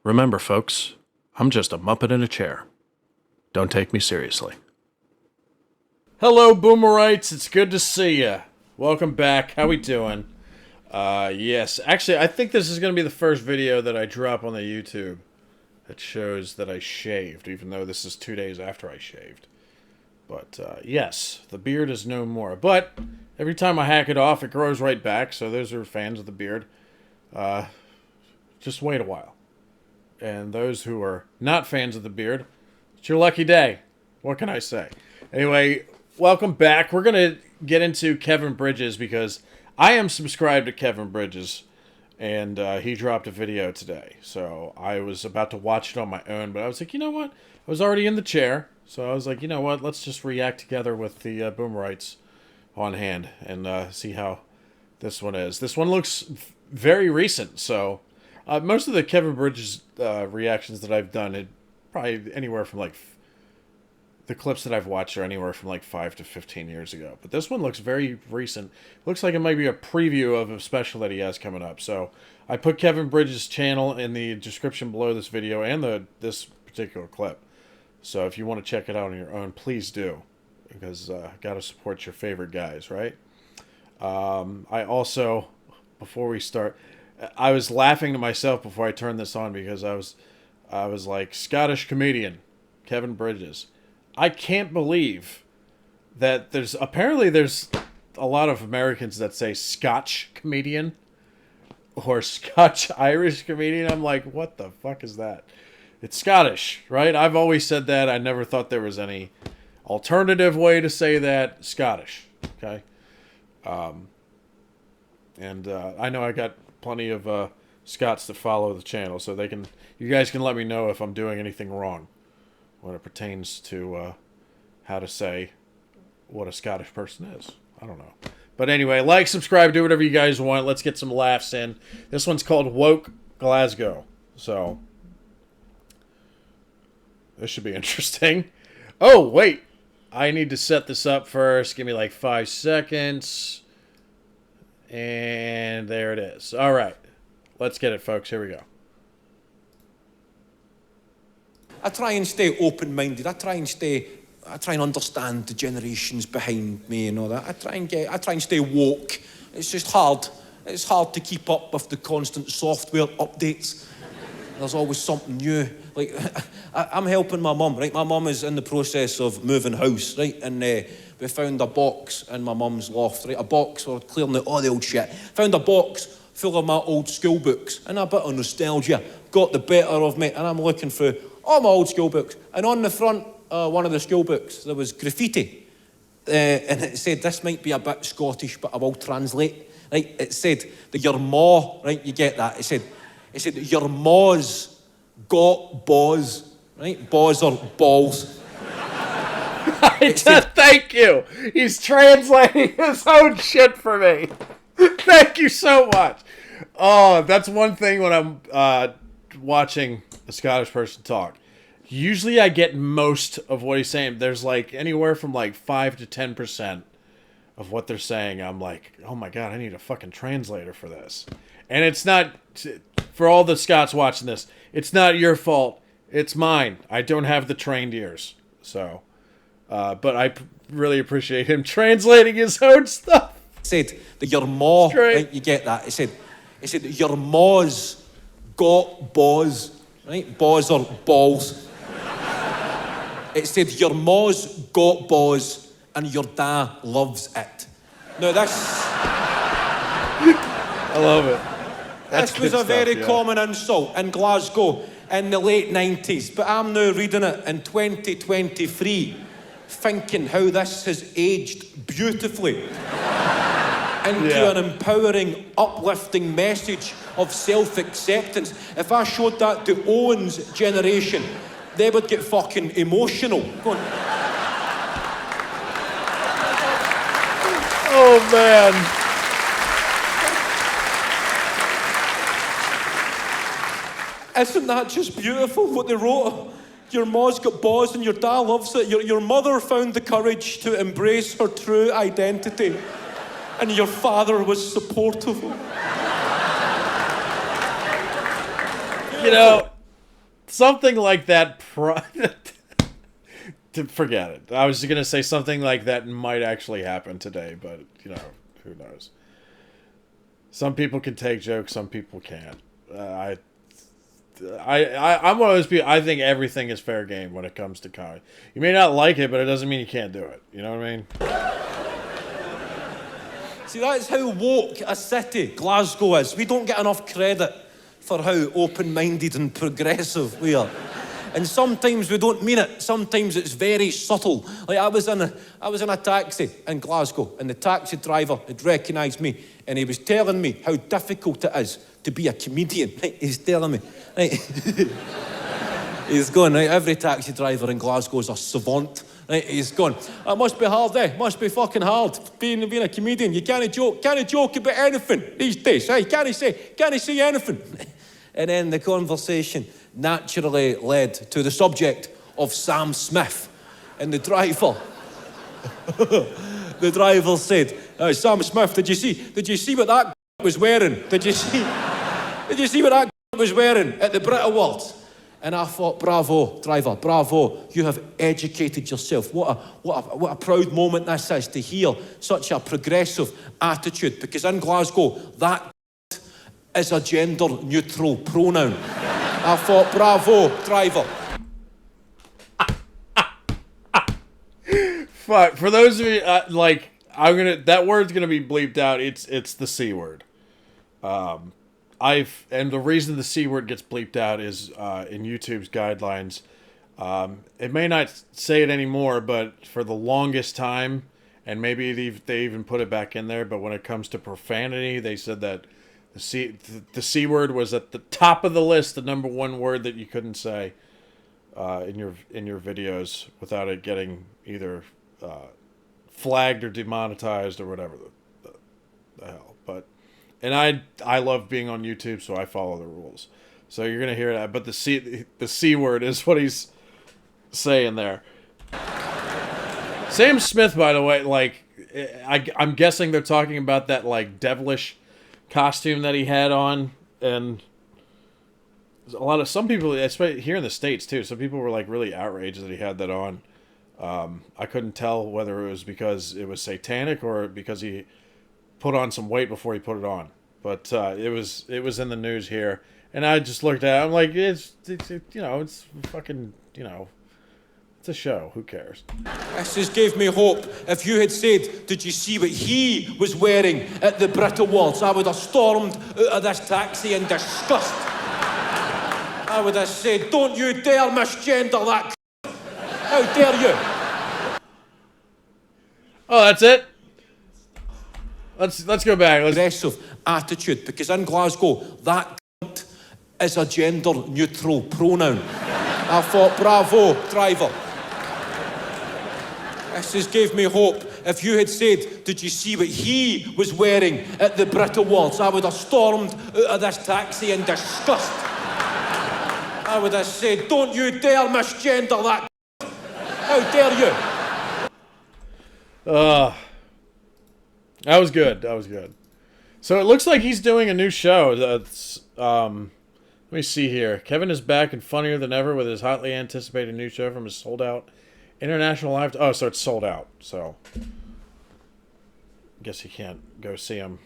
Remember, folks, I'm just a Muppet in a chair. Don't take me seriously. Hello, Boomerites. It's good to see ya. Welcome back. How we doing? Yes. Actually, I think this is going to be the first video that I drop on the YouTube that shows that I shaved, even though this is 2 days after I shaved. But, yes, the beard is no more. But every time I hack it off, it grows right back. So those are fans of the beard. Just wait a while. And those who are not fans of the beard, it's your lucky day. What can I say? Anyway, welcome back. We're going to get into Kevin Bridges because I am subscribed to Kevin Bridges. And he dropped a video today. So I was about to watch it on my own. But I was like, you know what? I was already in the chair. So I was like, you know what? Let's just react together with the Boomerites on hand. And see how this one is. This one looks very recent. So most of the Kevin Bridges reactions that I've done, it probably anywhere from like... The clips that I've watched are anywhere from like 5 to 15 years ago. But this one looks very recent. Looks like it might be a preview of a special that he has coming up. So I put Kevin Bridges' channel in the description below this video and this particular clip. So if you want to check it out on your own, please do. Because got to support your favorite guys, right? I also, before we start, I was laughing to myself before I turned this on because I was like, Scottish comedian, Kevin Bridges. I can't believe that there's a lot of Americans that say Scotch comedian or Scotch Irish comedian. I'm like, what the fuck is that? It's Scottish, right? I've always said that. I never thought there was any alternative way to say that. Scottish, okay? And I know I got plenty of Scots that follow the channel, so you guys can let me know if I'm doing anything wrong when it pertains to how to say what a Scottish person is. I don't know. But anyway, like, subscribe, do whatever you guys want. Let's get some laughs in. This one's called Woke Glasgow. So, this should be interesting. Oh, wait. I need to set this up first. Give me like 5 seconds. And there it is. All right. Let's get it, folks. Here we go. I try and stay open-minded. I try and understand the generations behind me and all that. I try and stay woke. It's just hard. It's hard to keep up with the constant software updates. There's always something new. Like, I'm helping my mum, right? My mum is in the process of moving house, right? And we found a box in my mum's loft, right? A box, we're clearing out all the old shit. Found a box full of my old school books. And a bit of nostalgia got the better of me. And I'm looking through all my old school books. And on the front, one of the school books, there was graffiti. And it said, this might be a bit Scottish, but I will translate. Right? It said that your ma, right? You get that? It said that your ma's got balls, right? Balls or balls. Thank you. He's translating his own shit for me. Thank you so much. Oh, that's one thing when I'm watching a Scottish person talk. Usually I get most of what he's saying. There's like anywhere from like 5 to 10% of what they're saying. I'm like, oh my God, I need a fucking translator for this. And it's not, for all the Scots watching this, it's not your fault. It's mine. I don't have the trained ears. So, but I really appreciate him translating his own stuff. Said that your ma, right? You get that? It said that your ma's got balls, right? Balls or balls. It said your ma's got balls and your dad loves it. Now this... I love it. This was a very common insult in Glasgow in the late 90s, but I'm now reading it in 2023, thinking how this has aged beautifully into an empowering, uplifting message of self-acceptance. If I showed that to Owen's generation, they would get fucking emotional. Going, oh, man. Isn't that just beautiful, what they wrote? Your ma's got balls and your dad loves it. Your mother found the courage to embrace her true identity. And your father was supportive. You know, something like that. Forget it. I was gonna say something like that might actually happen today, but who knows? Some people can take jokes, some people can't. I'm one of those people. I think everything is fair game when it comes to comedy. You may not like it, but it doesn't mean you can't do it. You know what I mean? See, that's how woke a city Glasgow is. We don't get enough credit for how open-minded and progressive we are. And sometimes we don't mean it. Sometimes it's very subtle. Like I was in a taxi in Glasgow, and the taxi driver had recognised me, and he was telling me how difficult it is to be a comedian. Right? He's telling me, right? He's going, right, every taxi driver in Glasgow is a savant. Right? He's going, it must be hard, must be fucking hard being a comedian. You can't joke about anything these days. Right? Can't say anything. And then the conversation naturally led to the subject of Sam Smith. And the driver said, Sam Smith, did you see what that was wearing? Did you see what that was wearing at the Brit Awards? And I thought, bravo, driver, bravo, you have educated yourself. What a proud moment this is to hear such a progressive attitude, because in Glasgow, that is a gender-neutral pronoun. I thought, bravo, driver. Fuck. For those of you, that word's gonna be bleeped out. It's the C word. And the reason the C word gets bleeped out is in YouTube's guidelines. It may not say it anymore, but for the longest time, and maybe they even put it back in there, but when it comes to profanity, they said that the C word was at the top of the list, the number one word that you couldn't say in your videos without it getting either flagged or demonetized or whatever the hell. And I love being on YouTube, so I follow the rules. So you're gonna hear that, but the C word is what he's saying there. Sam Smith, by the way, I'm guessing they're talking about that devilish costume that he had on, and some people, especially here in the States too, some people were really outraged that he had that on. I couldn't tell whether it was because it was satanic or because he put on some weight before he put it on, but it was in the news here, and I just looked at it. I'm like, it's fucking, it's a show. Who cares? This just gave me hope. If you had said, did you see what he was wearing at the Brit Awards, I would have stormed out of this taxi in disgust. I would have said, don't you dare misgender that. How dare you? Oh, that's it? Let's go back. Aggressive attitude, because in Glasgow, that is a gender-neutral pronoun. I thought, bravo, driver. This just gave me hope. If you had said, did you see what he was wearing at the Brit Awards, I would have stormed out of this taxi in disgust. I would have said, don't you dare misgender that. How dare you? That was good. So it looks like he's doing a new show. That's let me see here. Kevin is back and funnier than ever with his hotly anticipated new show from his sold-out international live. Oh, so it's sold out. So guess you can't go see him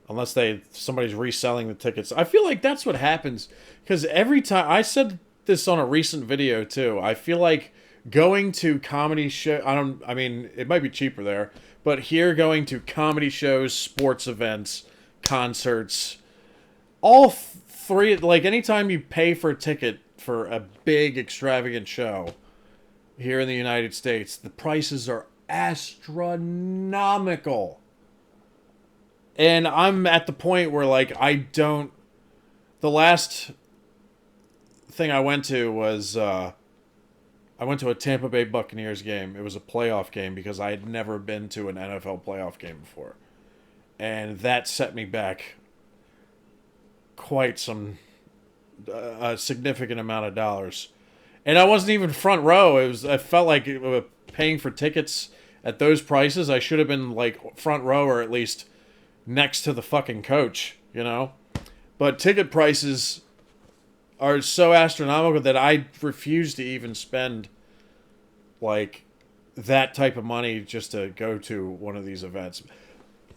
unless somebody's reselling the tickets. I feel like that's what happens, because every time, I said this on a recent video too, I feel like going to comedy show, I mean, it might be cheaper there, but here going to comedy shows, sports events, concerts, all three, anytime you pay for a ticket for a big extravagant show here in the United States, the prices are astronomical. And I'm at the point where the last thing I went to was I went to a Tampa Bay Buccaneers game. It was a playoff game because I had never been to an NFL playoff game before. And that set me back quite a significant amount of dollars. And I wasn't even front row. I felt like paying for tickets at those prices, I should have been front row or at least next to the fucking coach, But ticket prices are so astronomical that I refuse to even spend like that type of money just to go to one of these events.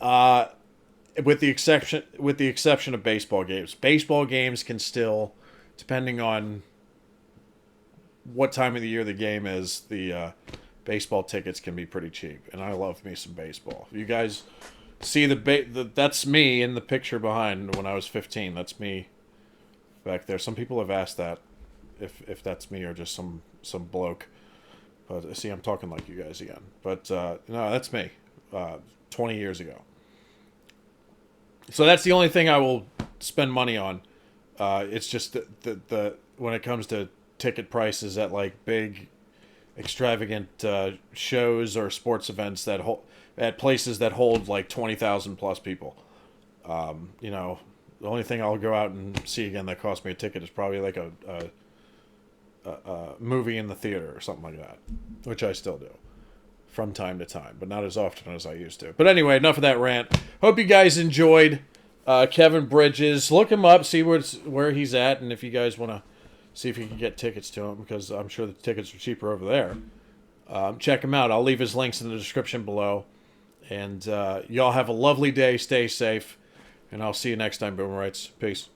With the exception of baseball games. Baseball games can still, depending on what time of the year the game is, the baseball tickets can be pretty cheap, and I love me some baseball. You guys see that's me in the picture behind when I was 15. That's me back there. Some people have asked that if that's me or just some bloke. But see, I'm talking like you guys again. But no, that's me. 20 years ago. So that's the only thing I will spend money on. It's just the when it comes to ticket prices at like big, extravagant shows or sports events that at places that hold like 20,000 plus people. You know, the only thing I'll go out and see again that cost me a ticket is probably like a movie in the theater or something like that, which I still do from time to time, but not as often as I used to. But anyway, enough of that rant. Hope you guys enjoyed Kevin Bridges. Look him up, see where he's at, and if you guys want to see if you can get tickets to him, because I'm sure the tickets are cheaper over there. Check him out. I'll leave his links in the description below. And y'all have a lovely day. Stay safe. And I'll see you next time, Boomer Rights. Peace.